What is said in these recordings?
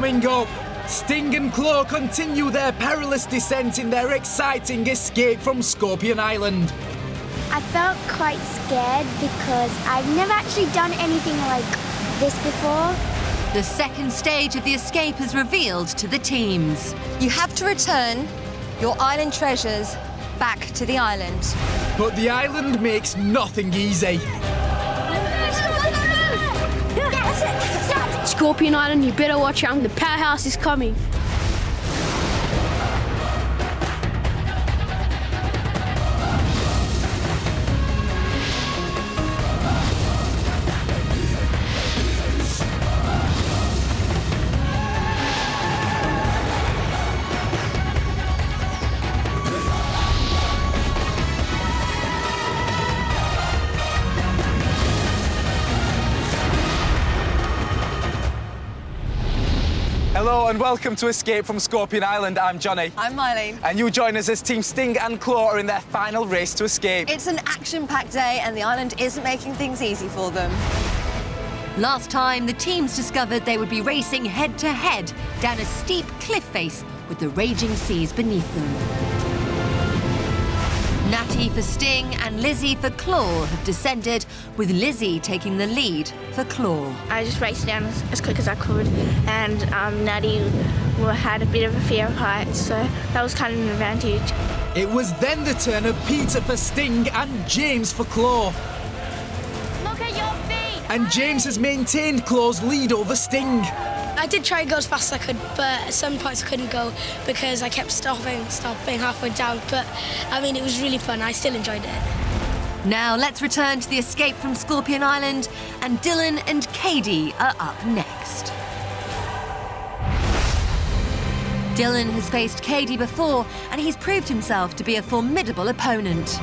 coming up. Sting and Claw continue their perilous descent in their exciting escape from Scorpion Island. I felt quite scared because I've never actually done anything like this before. The second stage of the escape is revealed to the teams. You have to return your island treasures back to the island. But the island makes nothing easy. Scorpion Island, you better watch out. The powerhouse is coming. Hello and welcome to Escape from Scorpion Island. I'm Johnny. I'm Mylene. And you join us as Team Sting and Claw are in their final race to escape. It's an action-packed day and the island isn't making things easy for them. Last time, the teams discovered they would be racing head-to-head down a steep cliff face with the raging seas beneath them. Natty for Sting and Lizzie for Claw have descended, with Lizzie taking the lead for Claw. I just raced down as quick as I could, and Natty had a bit of a fear of heights, so that was kind of an advantage. It was then the turn of Peter for Sting and James for Claw. Look at your feet! And James has maintained Claw's lead over Sting. I did try to go as fast as I could, but at some points I couldn't go because I kept stopping halfway down. But, I mean, it was really fun. I still enjoyed it. Now let's return to the escape from Scorpion Island, and Dilhan and Khadie are up next. Dilhan has faced Khadie before, and he's proved himself to be a formidable opponent.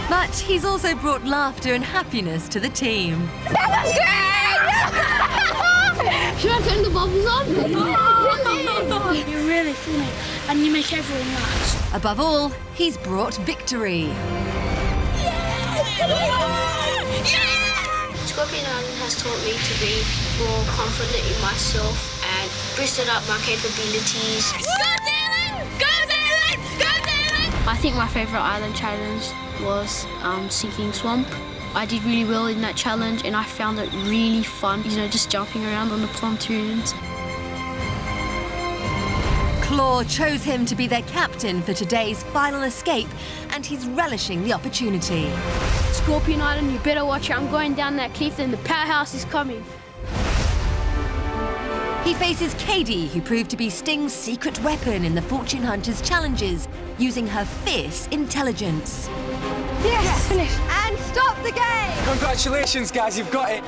But he's also brought laughter and happiness to the team. That was great! Should I turn the bubbles on? You're really funny, and you make everyone laugh. Above all, he's brought victory. Scorpion Island has taught me to be more confident in myself and boosted up my capabilities. Go Dilhan! Go Dilhan! Go Dilhan! I think my favourite island challenge was Sinking Swamp. I did really well in that challenge and I found it really fun, just jumping around on the pontoons. Claw chose him to be their captain for today's final escape, and he's relishing the opportunity. Scorpion Island, you better watch out. I'm going down that cliff and the powerhouse is coming. He faces Khadie, who proved to be Sting's secret weapon in the Fortune Hunters challenges, using her fierce intelligence. Yes, finished. And stop the game! Congratulations, guys, you've got it.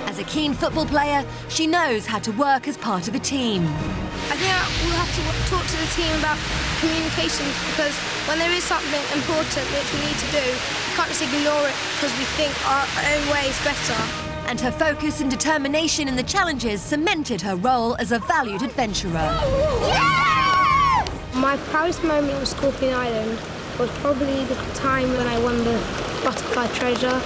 As a keen football player, she knows how to work as part of a team. I think we'll have to talk to the team about communication because when there is something important which we need to do, we can't just ignore it because we think our own way is better. And her focus and determination in the challenges cemented her role as a valued adventurer. Yeah! My proudest moment on Scorpion Island was probably the time when I won the butterfly treasure.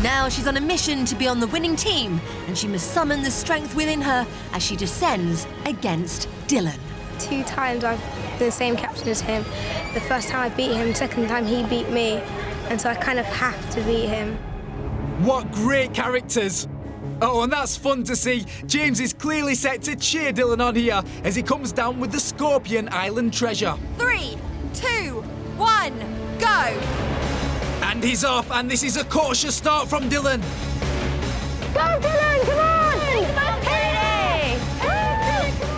Now she's on a mission to be on the winning team, and she must summon the strength within her as she descends against Dilhan. 2 times I've been the same captain as him. The first time I beat him, the second time he beat me, and so I kind of have to beat him. What great characters! Oh, and that's fun to see. James is clearly set to cheer Dilhan on here as he comes down with the Scorpion Island treasure. 3, 2, 1, go! And he's off, and this is a cautious start from Dilhan. Go, Dilhan, come on! Come on, Khadie!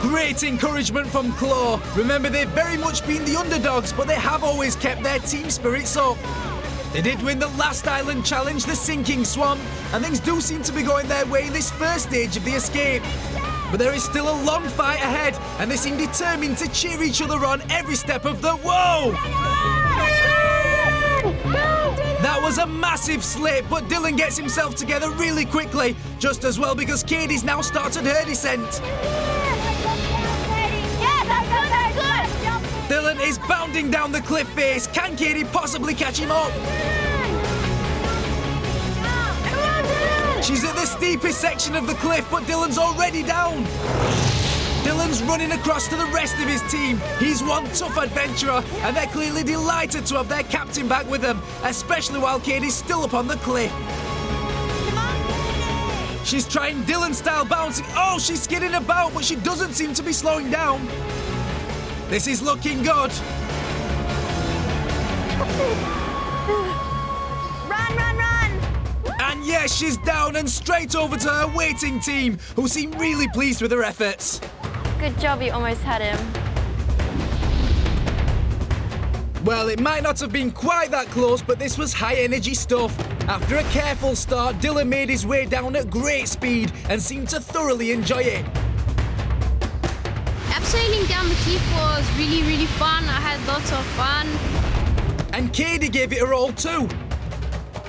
Great encouragement from Claw. Remember, they've very much been the underdogs, but they have always kept their team spirits up. They did win the last island challenge, the Sinking Swamp, and things do seem to be going their way in this first stage of the escape. But there is still a long fight ahead, and they seem determined to cheer each other on every step of the... Whoa! That was a massive slip, but Dilhan gets himself together really quickly, just as well because Khadie's now started her descent. Dilhan is bounding down the cliff face. Can Khadie possibly catch him up? She's at the steepest section of the cliff, but Dilhan's already down. Dilhan's running across to the rest of his team. He's one tough adventurer, and they're clearly delighted to have their captain back with them, especially while Khadie's still up on the cliff. She's trying Dilhan-style bouncing. Oh, she's skidding about, but she doesn't seem to be slowing down. This is looking good. Run, run, run! And yes, she's down and straight over to her waiting team, who seem really pleased with her efforts. Good job, you almost had him. Well, it might not have been quite that close, but this was high-energy stuff. After a careful start, Dilhan made his way down at great speed and seemed to thoroughly enjoy it. Abseiling down the cliff was really, really fun. I had lots of fun. And Khadie gave it her all too.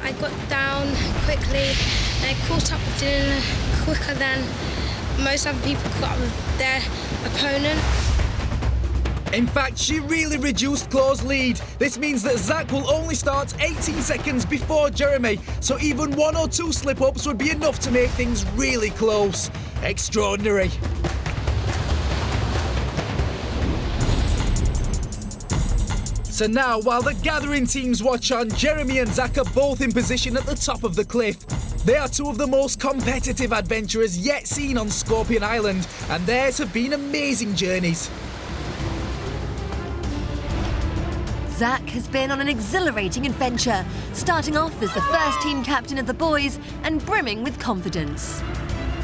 I got down quickly and I caught up with Dilhan quicker than most other people caught up with their opponent. In fact, she really reduced Chloe's lead. This means that Zach will only start 18 seconds before Jeremy, so even 1 or 2 slip-ups would be enough to make things really close. Extraordinary. So now, while the gathering teams watch on, Jeremy and Zach are both in position at the top of the cliff. They are two of the most competitive adventurers yet seen on Scorpion Island, and theirs have been amazing journeys. Zach has been on an exhilarating adventure, starting off as the first team captain of the boys and brimming with confidence.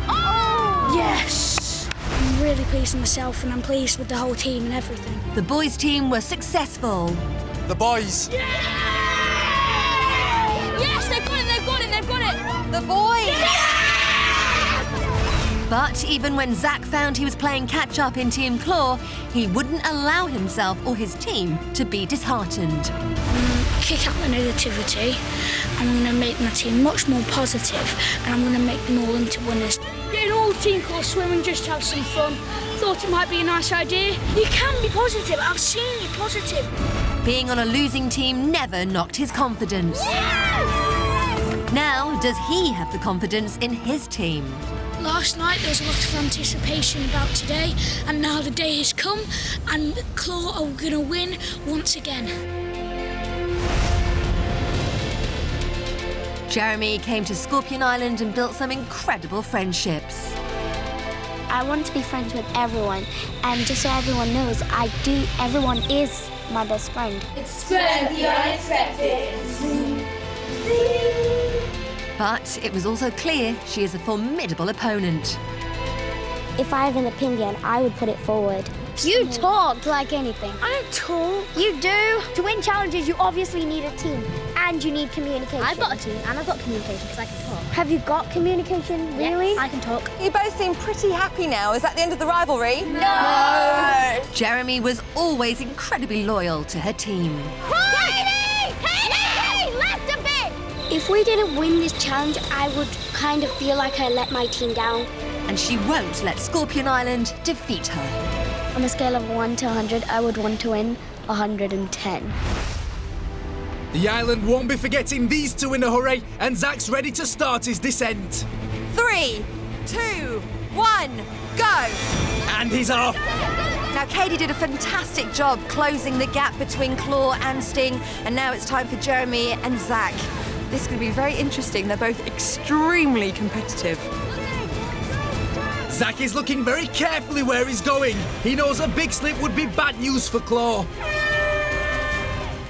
Yes! I'm really pleased with myself and I'm pleased with the whole team and everything. The boys' team were successful. The boys. Yes, they've got it, they've got it, they've got it! The boys! But even when Zach found he was playing catch-up in Team Claw, he wouldn't allow himself or his team to be disheartened. Kick out the negativity. I'm going to make my team much more positive and I'm going to make them all into winners. Getting all team core swimming just to have some fun. Thought it might be a nice idea. You can be positive. I've seen you positive. Being on a losing team never knocked his confidence. Yes! Now, does he have the confidence in his team? Last night there was a lot of anticipation about today, and now the day has come, and Claw are going to win once again. Jeremy came to Scorpion Island and built some incredible friendships. I want to be friends with everyone, and just so everyone knows, everyone is my best friend. Spread the unexpected. But it was also clear she is a formidable opponent. If I have an opinion, I would put it forward. You talk like anything. I don't talk. You do. To win challenges, you obviously need a team. And you need communication. I've got a team, and I've got communication, because I can talk. Have you got communication, really? Yes, I can talk. You both seem pretty happy now. Is that the end of the rivalry? No! Jeremy was always incredibly loyal to her team. Khadie! Left a bit! If we didn't win this challenge, I would kind of feel like I let my team down. And she won't let Scorpion Island defeat her. On a scale of 1 to 100, I would want to win 110. The island won't be forgetting these two in a hurry, and Zach's ready to start his descent. 3, 2, 1, go! And he's off. Now, Khadie did a fantastic job closing the gap between Claw and Sting, and now it's time for Jeremy and Zach. This is going to be very interesting. They're both extremely competitive. Zach is looking very carefully where he's going. He knows a big slip would be bad news for Claw.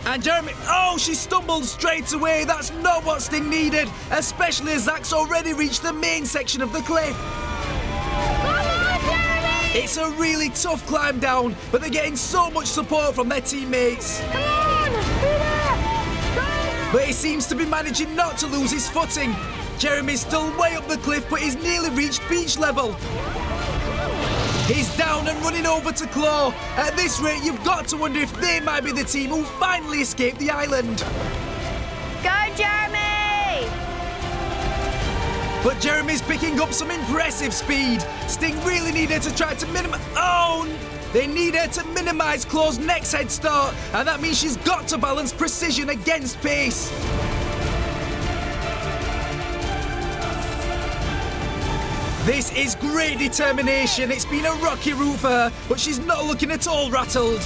And Jeremy, oh, she stumbled straight away. That's not what Sting needed, especially as Zach's already reached the main section of the cliff. It's a really tough climb down, but they're getting so much support from their teammates. But he seems to be managing not to lose his footing. Jeremy's still way up the cliff, but he's nearly reached beach level. He's down and running over to Claw. At this rate, you've got to wonder if they might be the team who finally escaped the island. Go, Jeremy! But Jeremy's picking up some impressive speed. Sting really needed to try to minimize... Oh! They need her to minimise Claw's next head start, and that means she's got to balance precision against pace. This is great determination. It's been a rocky route for her, but she's not looking at all rattled.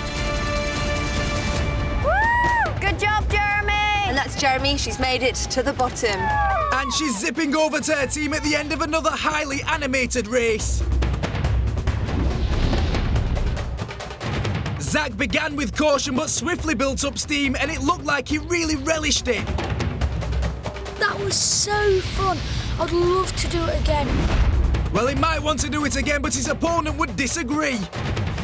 Woo! Good job, Jeremy! And that's Jeremy. She's made it to the bottom. And she's zipping over to her team at the end of another highly animated race. Zach began with caution but swiftly built up steam, and it looked like he really relished it. That was so fun. I'd love to do it again. Well, he might want to do it again, but his opponent would disagree.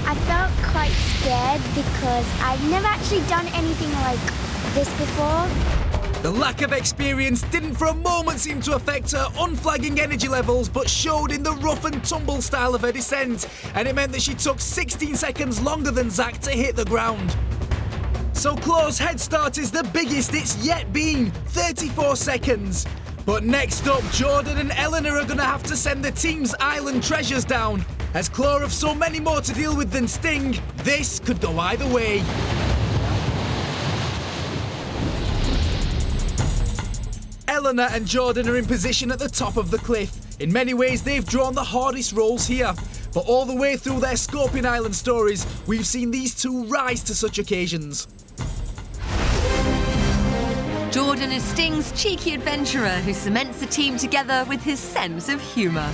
I felt quite scared because I've never actually done anything like this before. The lack of experience didn't for a moment seem to affect her unflagging energy levels, but showed in the rough and tumble style of her descent, and it meant that she took 16 seconds longer than Zach to hit the ground. So Chloe's head start is the biggest it's yet been, 34 seconds. But next up, Jordan and Eleanor are going to have to send the team's island treasures down. As Chloe have so many more to deal with than Sting, this could go either way. Eleanor and Jordan are in position at the top of the cliff. In many ways, they've drawn the hardest roles here. But all the way through their Scorpion Island stories, we've seen these two rise to such occasions. Jordan is Sting's cheeky adventurer who cements the team together with his sense of humour.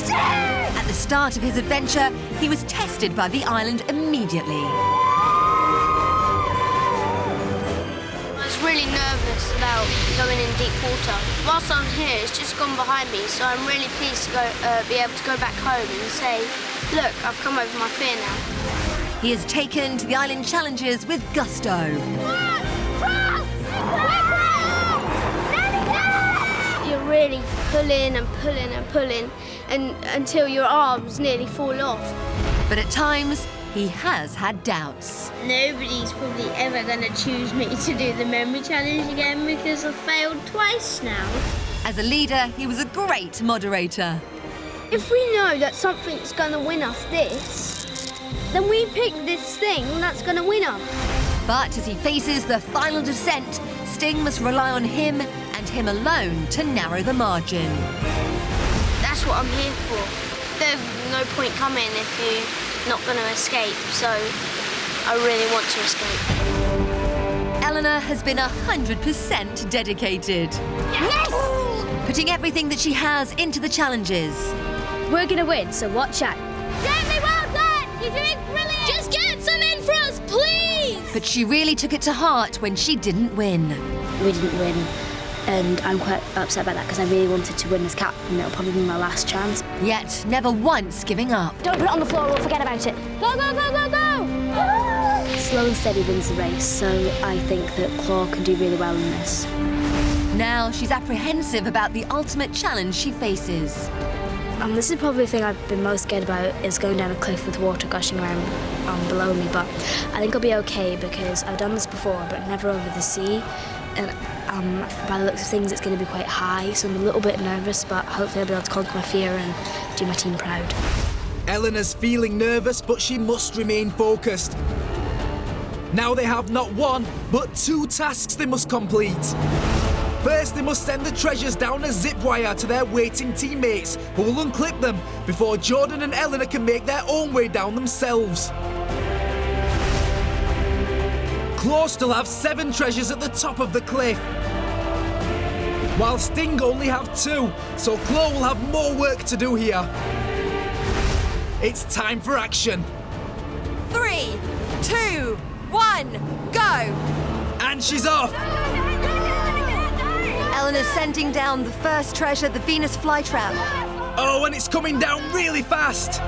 At the start of his adventure, he was tested by the island immediately. I was really nervous about going in deep water. Whilst I'm here, it's just gone behind me, so I'm really pleased to be able to go back home and say, look, I've come over my fear now. He has taken to the island challenges with gusto. You're really pulling and pulling and pulling until your arms nearly fall off. But at times, he has had doubts. Nobody's probably ever going to choose me to do the memory challenge again because I've failed twice now. As a leader, he was a great moderator. If we know that something's going to win us this, then we pick this thing that's going to win us. But as he faces the final descent, Sting must rely on him and him alone to narrow the margin. That's what I'm here for. There's no point coming if you're not going to escape, so I really want to escape. Eleanor has been 100% dedicated. Yes! Putting everything that she has into the challenges. We're gonna win, so watch out. Jeremy, well done! You're doing brilliant! Just get some in for us, please! But she really took it to heart when she didn't win. We didn't win, and I'm quite upset about that because I really wanted to win this cap, and it'll probably be my last chance. Yet never once giving up. Don't put it on the floor or forget about it. Go, go, go, go, go! Slow and steady wins the race, so I think that Claw can do really well in this. Now she's apprehensive about the ultimate challenge she faces. This is probably the thing I've been most scared about, is going down a cliff with water gushing around below me, but I think I'll be okay because I've done this before, but never over the sea. And by the looks of things, it's going to be quite high, so I'm a little bit nervous, but hopefully I'll be able to conquer my fear and do my team proud. Eleanor's feeling nervous, but she must remain focused. Now they have not one, but two tasks they must complete. First, they must send the treasures down a zip wire to their waiting teammates, who will unclip them before Jordan and Eleanor can make their own way down themselves. Claw still have 7 treasures at the top of the cliff, while Sting only have 2, so Claw will have more work to do here. It's time for action. 3, 2, 1, go! And she's off! Eleanor's sending down the first treasure, the Venus flytrap. Oh, and it's coming down really fast!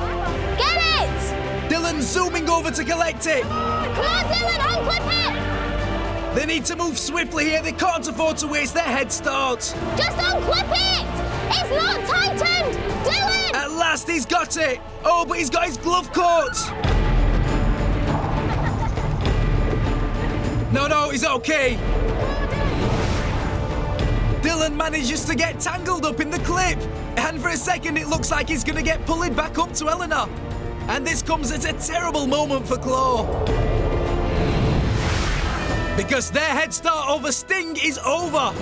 Get it! Dilhan's zooming over to collect it! Come on, Dilhan, unclip it! They need to move swiftly here, they can't afford to waste their head start. Just unclip it! It's not tightened! Dilhan! At last he's got it! Oh, but he's got his glove caught! No, he's okay. Dilhan manages to get tangled up in the clip, and for a second it looks like he's gonna get pulled back up to Eleanor. And this comes at a terrible moment for Claw, because their head start over Sting is over.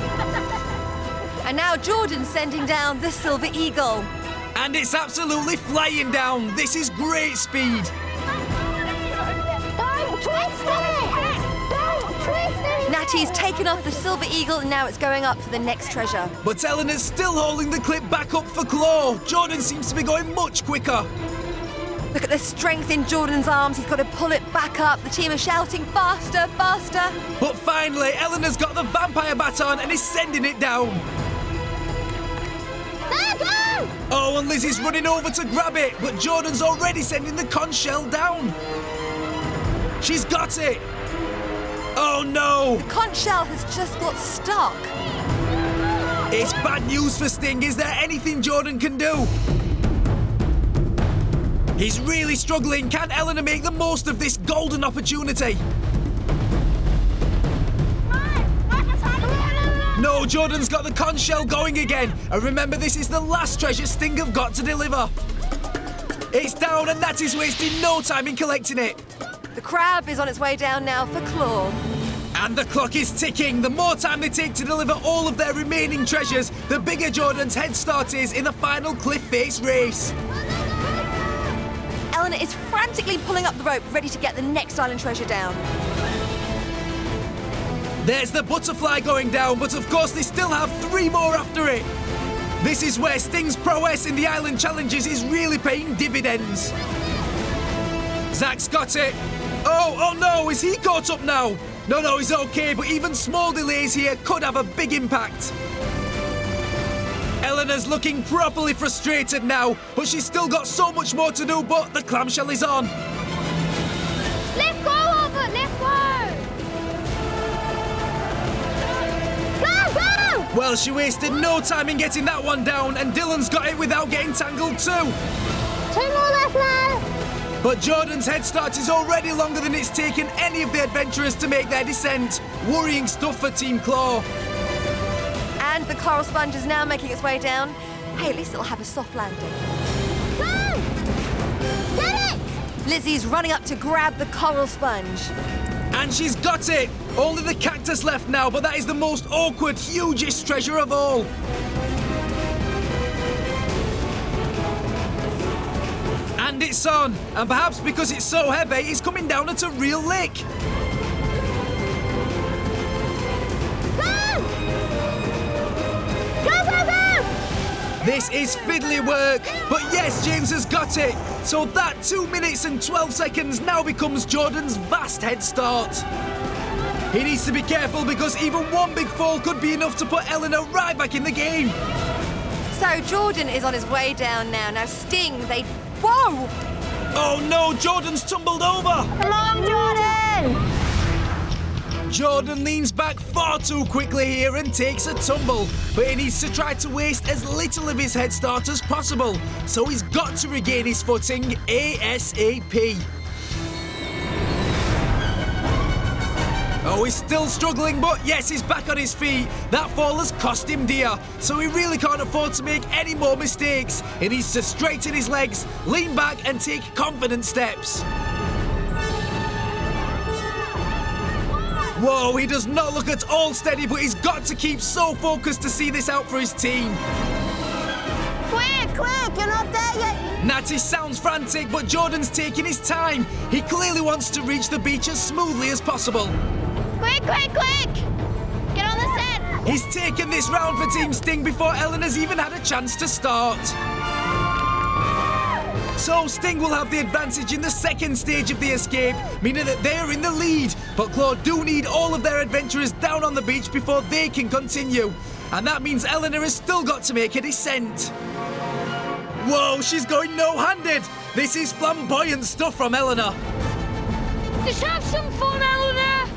And now Jordan's sending down the Silver Eagle. And it's absolutely flying down. This is great speed. Don't twist it! Don't twist it! Natty's taken off the Silver Eagle and now it's going up for the next treasure. But Eleanor's still holding the clip back up for Claw. Jordan seems to be going much quicker. Look at the strength in Jordan's arms. He's got to pull it back up. The team are shouting faster, faster. But finally, Eleanor's got the vampire baton and is sending it down. There, go! Oh, and Lizzie's running over to grab it, but Jordan's already sending the conch shell down. She's got it. Oh no! The conch shell has just got stuck. It's bad news for Sting. Is there anything Jordan can do? He's really struggling. Can Eleanor make the most of this golden opportunity? No, Jordan's got the conch shell going again. And remember, this is the last treasure Sting have got to deliver. It's down and that is wasting no time in collecting it. The crab is on its way down now for Claw. And the clock is ticking. The more time they take to deliver all of their remaining treasures, the bigger Jordan's head start is in the final cliff face race. Eleanor is frantically pulling up the rope, ready to get the next island treasure down. There's the butterfly going down, but of course they still have 3 more after it. This is where Sting's prowess in the island challenges is really paying dividends. Zach's got it. Oh no, is he caught up now? No, he's okay, but even small delays here could have a big impact. Eleanor's looking properly frustrated now, but she's still got so much more to do, but the clamshell is on. Let go of it, let go! Go! Well, she wasted no time in getting that one down, and Dilhan's got it without getting tangled too. 2 more left now! But Jordan's head start is already longer than it's taken any of the adventurers to make their descent. Worrying stuff for Team Claw. And the coral sponge is now making its way down. Hey, at least it'll have a soft landing. Go! Get it! Lizzie's running up to grab the coral sponge. And she's got it! Only the cactus left now, but that is the most awkward, hugest treasure of all. And it's on. And perhaps because it's so heavy, it's coming down at a real lick. This is fiddly work, but yes, James has got it. So that 2 minutes and 12 seconds now becomes Jordan's vast head start. He needs to be careful because even one big fall could be enough to put Eleanor right back in the game. So Jordan is on his way down now. Now Sting, Whoa! Oh no, Jordan's tumbled over. Come on, Jordan! Jordan leans back far too quickly here and takes a tumble, but he needs to try to waste as little of his head start as possible, so he's got to regain his footing ASAP. Oh, he's still struggling, but yes, he's back on his feet. That fall has cost him dear, so he really can't afford to make any more mistakes. He needs to straighten his legs, lean back and take confident steps. Whoa, he does not look at all steady, but he's got to keep so focused to see this out for his team. Quick, you're not there yet. Natty sounds frantic, but Jordan's taking his time. He clearly wants to reach the beach as smoothly as possible. Quick! Get on the set. He's taken this round for Team Sting before Eleanor's even had a chance to start. So Sting will have the advantage in the second stage of the escape, meaning that they are in the lead. But Claw do need all of their adventurers down on the beach before they can continue. And that means Eleanor has still got to make a descent. Whoa, she's going no-handed. This is flamboyant stuff from Eleanor. Just have some fun, Eleanor.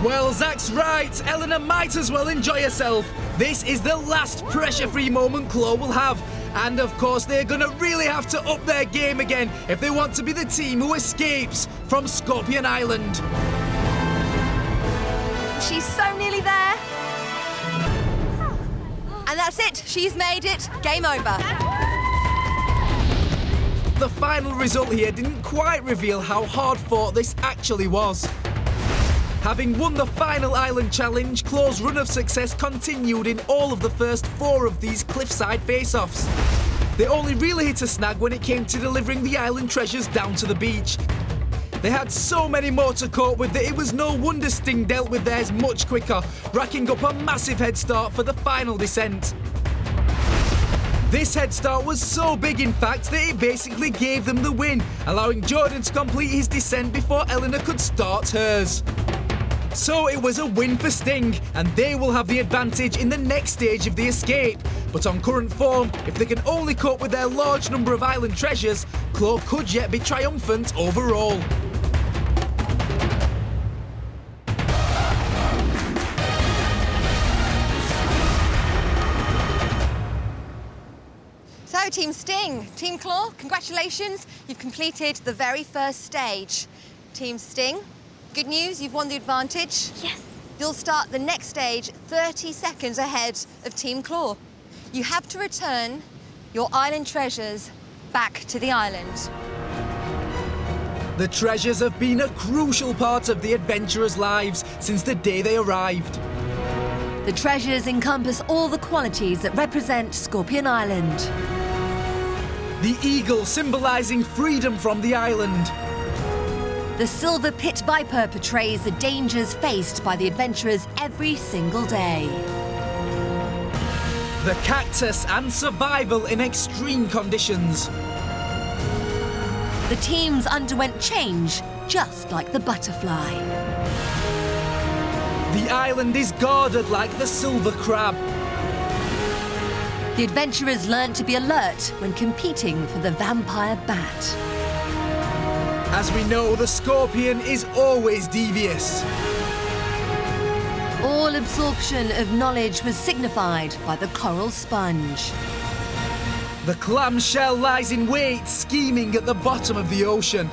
Well, Zach's right. Eleanor might as well enjoy herself. This is the last pressure-free moment Claw will have. And of course, they're going to really have to up their game again if they want to be the team who escapes from Scorpion Island. She's so nearly there. And that's it. She's made it. Game over. The final result here didn't quite reveal how hard fought this actually was. Having won the final island challenge, Claw's run of success continued in all of the first 4 of these Cliffside face-offs. They only really hit a snag when it came to delivering the island treasures down to the beach. They had so many more to cope with that it was no wonder Sting dealt with theirs much quicker, racking up a massive head start for the final descent. This head start was so big, in fact, that it basically gave them the win, allowing Jordan to complete his descent before Eleanor could start hers. So it was a win for Sting, and they will have the advantage in the next stage of the escape. But on current form, if they can only cope with their large number of island treasures, Claw could yet be triumphant overall. So, Team Sting, Team Claw, congratulations. You've completed the very first stage. Team Sting, good news, you've won the advantage. Yes. You'll start the next stage 30 seconds ahead of Team Claw. You have to return your island treasures back to the island. The treasures have been a crucial part of the adventurers' lives since the day they arrived. The treasures encompass all the qualities that represent Scorpion Island. The eagle symbolising freedom from the island. The silver pit viper portrays the dangers faced by the adventurers every single day. The cactus and survival in extreme conditions. The teams underwent change, just like the butterfly. The island is guarded like the silver crab. The adventurers learned to be alert when competing for the vampire bat. As we know, the scorpion is always devious. All absorption of knowledge was signified by the coral sponge. The clamshell lies in wait, scheming at the bottom of the ocean.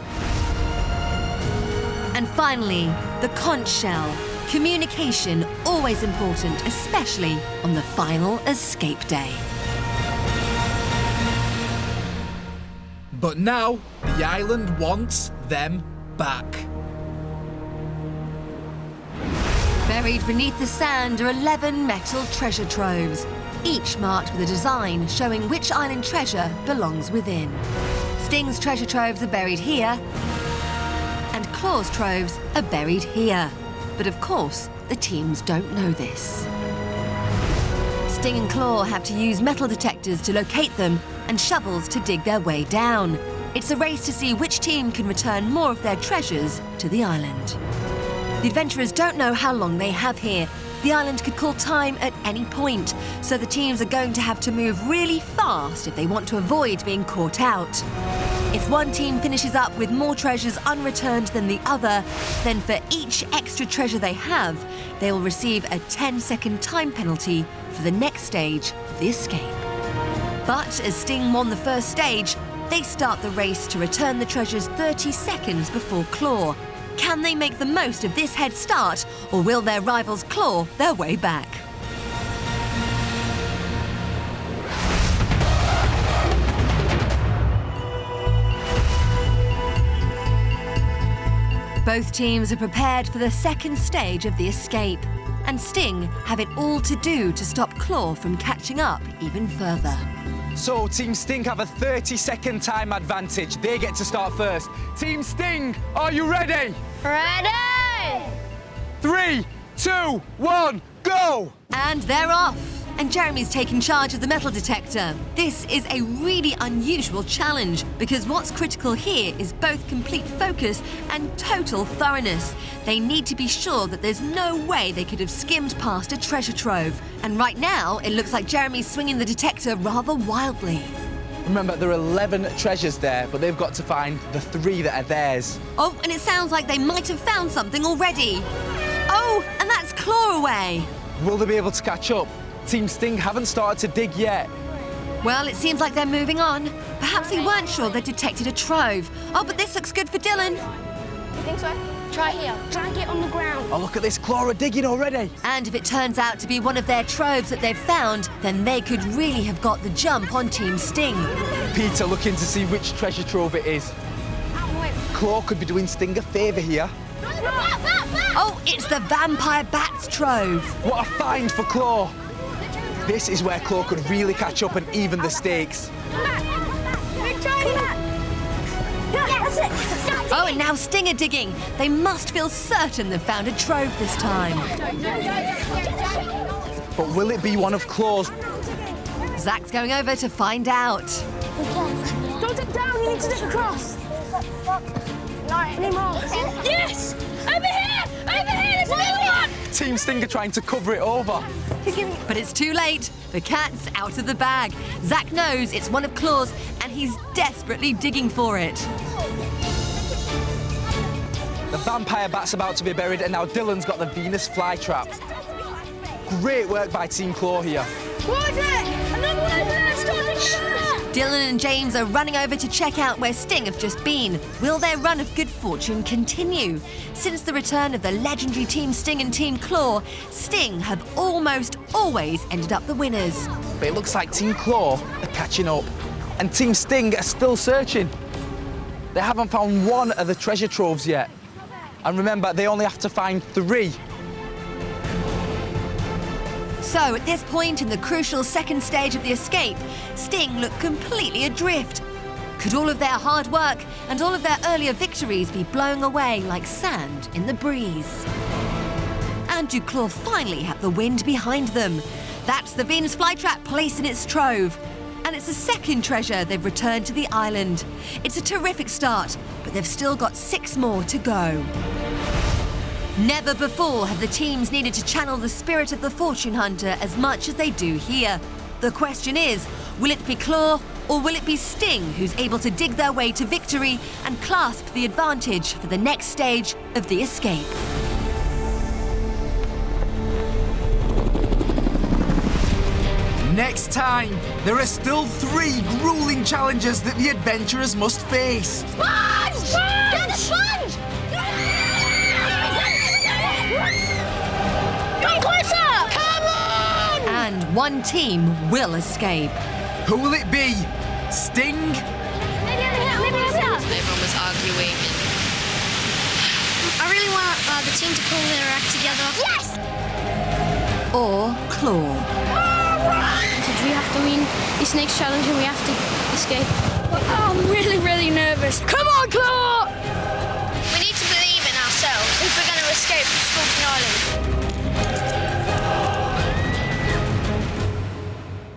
And finally, the conch shell. Communication always important, especially on the final escape day. But now, the island wants them back. Buried beneath the sand are 11 metal treasure troves, each marked with a design showing which island treasure belongs within. Sting's treasure troves are buried here, and Claw's troves are buried here. But of course, the teams don't know this. Sting and Claw have to use metal detectors to locate them and shovels to dig their way down. It's a race to see which team can return more of their treasures to the island. The adventurers don't know how long they have here. The island could call time at any point, so the teams are going to have to move really fast if they want to avoid being caught out. If one team finishes up with more treasures unreturned than the other, then for each extra treasure they have, they will receive a 10-second time penalty for the next stage of the escape. But as Sting won the first stage, they start the race to return the treasures 30 seconds before Claw. Can they make the most of this head start, or will their rivals claw their way back? Both teams are prepared for the second stage of the escape, and Sting have it all to do to stop Claw from catching up even further. So Team Sting have a 30-second time advantage. They get to start first. Team Sting, are you ready? Ready! 3, 2, 1, go! And they're off. And Jeremy's taking charge of the metal detector. This is a really unusual challenge because what's critical here is both complete focus and total thoroughness. They need to be sure that there's no way they could have skimmed past a treasure trove. And right now, it looks like Jeremy's swinging the detector rather wildly. Remember, there are 11 treasures there, but they've got to find the 3 that are theirs. Oh, and it sounds like they might have found something already. Oh, and that's Claw away. Will they be able to catch up? Team Sting haven't started to dig yet. Well, it seems like they're moving on. Perhaps they weren't sure they'd detected a trove. Oh, but this looks good for Dilhan. You think so? Try here. Try and get on the ground. Oh, look at this, Claw are digging already. And if it turns out to be one of their troves that they've found, then they could really have got the jump on Team Sting. Peter looking to see which treasure trove it is. Claw could be doing Sting a favour here. Oh, it's the vampire bats trove. What a find for Claw. This is where Claw could really catch up and even the stakes. Oh, and now Sting are digging. They must feel certain they've found a trove this time. But will it be one of Claw's? Zach's going over to find out. Don't dig down, you need to dig across. Not anymore. Yes! Over here! Over here! There's another one! Team Sting are trying to cover it over. But it's too late. The cat's out of the bag. Zach knows it's one of Claw's and he's desperately digging for it. The vampire bat's about to be buried and now Dilhan's got the Venus flytrap. Great work by Team Claw here. What is it? Another one over there! Starting to Dilhan and James are running over to check out where Sting have just been. Will their run of good fortune continue? Since the return of the legendary Team Sting and Team Claw, Sting have almost always ended up the winners. But it looks like Team Claw are catching up and Team Sting are still searching. They haven't found one of the treasure troves yet. And remember, they only have to find 3. So, at this point in the crucial second stage of the escape, Sting look completely adrift. Could all of their hard work and all of their earlier victories be blowing away like sand in the breeze? And do Claw finally have the wind behind them? That's the Venus flytrap placed in its trove. And it's the second treasure they've returned to the island. It's a terrific start, but they've still got 6 more to go. Never before have the teams needed to channel the spirit of the fortune hunter as much as they do here. The question is, will it be Claw or will it be Sting who's able to dig their way to victory and clasp the advantage for the next stage of the escape? Next time, there are still 3 grueling challenges that the adventurers must face. Sponge! Get the sponge! Come closer! Come on! And one team will escape. Who will it be? Sting? Everyone was arguing. I really want the team to pull their act together. Yes! Or Claw. We have to win this next challenge and we have to escape. I'm really, really nervous. Come on, Claw! We need to believe in ourselves if we're going to escape from Scorpion Island.